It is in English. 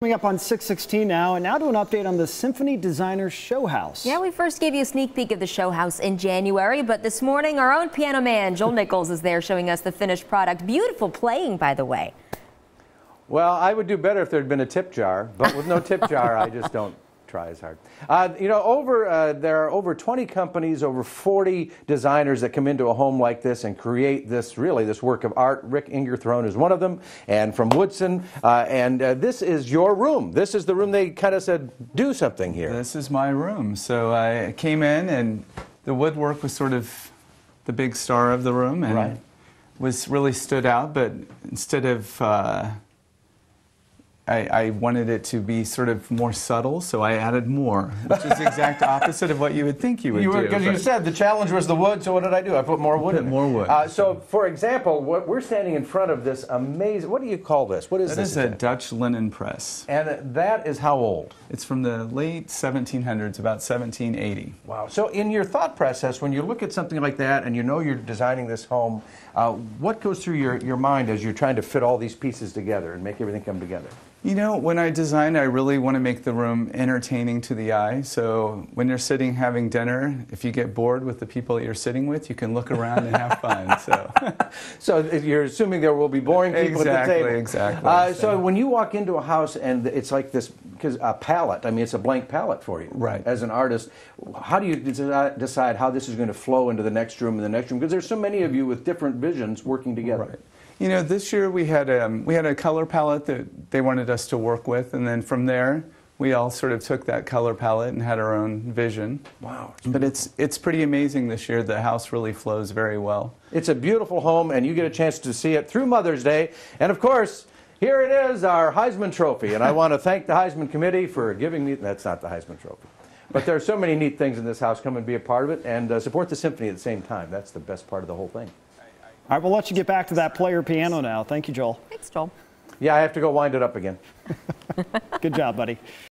Coming up on 6:16 now, and now to an update on the Symphony designer Showhouse. Yeah, we first gave you a sneak peek of the Showhouse in January, but this morning our own piano man, Joel Nichols, is there showing us the finished product. Beautiful playing, by the way. Well, I would do better if there had been a tip jar, but with no tip jar, I just don't try as hard. There are over 20 companies, over 40 designers that come into a home like this and create this work of art. Rick Ingerthrone is one of them, and from Woodson. This is your room. This is the room they kind of said, do something here. This is my room. So I came in, and the woodwork was sort of the big star of the room, and was really stood out. But instead of I wanted it to be sort of more subtle, so I added more, which is the exact opposite of what you would think you would do. Because you said the challenge was the wood, so what did I do? I put more wood in it. More wood. So, for example, we're standing in front of this amazing, what do you call this? What is this? That is a Dutch linen press. And that is how old? It's from the late 1700s, about 1780. Wow. So in your thought process, when you look at something like that and you know you're designing this home, what goes through your mind as you're trying to fit all these pieces together and make everything come together? You know, when I design, I really want to make the room entertaining to the eye. So when you're sitting having dinner, if you get bored with the people that you're sitting with, you can look around and have fun. So you're assuming there will be boring people at the table. Exactly. So when you walk into a house and it's like this, because a palette, I mean, it's a blank palette for you. Right. As an artist, how do you decide how this is going to flow into the next room and the next room? Because there's so many of you with different visions working together. Right. You know, this year we had a color palette that they wanted us to work with, and then from there we all sort of took that color palette and had our own vision. Wow. But it's pretty amazing this year. The house really flows very well. It's a beautiful home, and you get a chance to see it through Mother's Day. And of course, here it is, our Heisman Trophy. And I want to thank the Heisman Committee for giving me, that's not the Heisman Trophy. But there are so many neat things in this house. Come and be a part of it, and support the Symphony at the same time. That's the best part of the whole thing. All right, we'll let you get back to that player piano now. Thank you, Joel. Thanks, Joel. Yeah, I have to go wind it up again. Good job, buddy.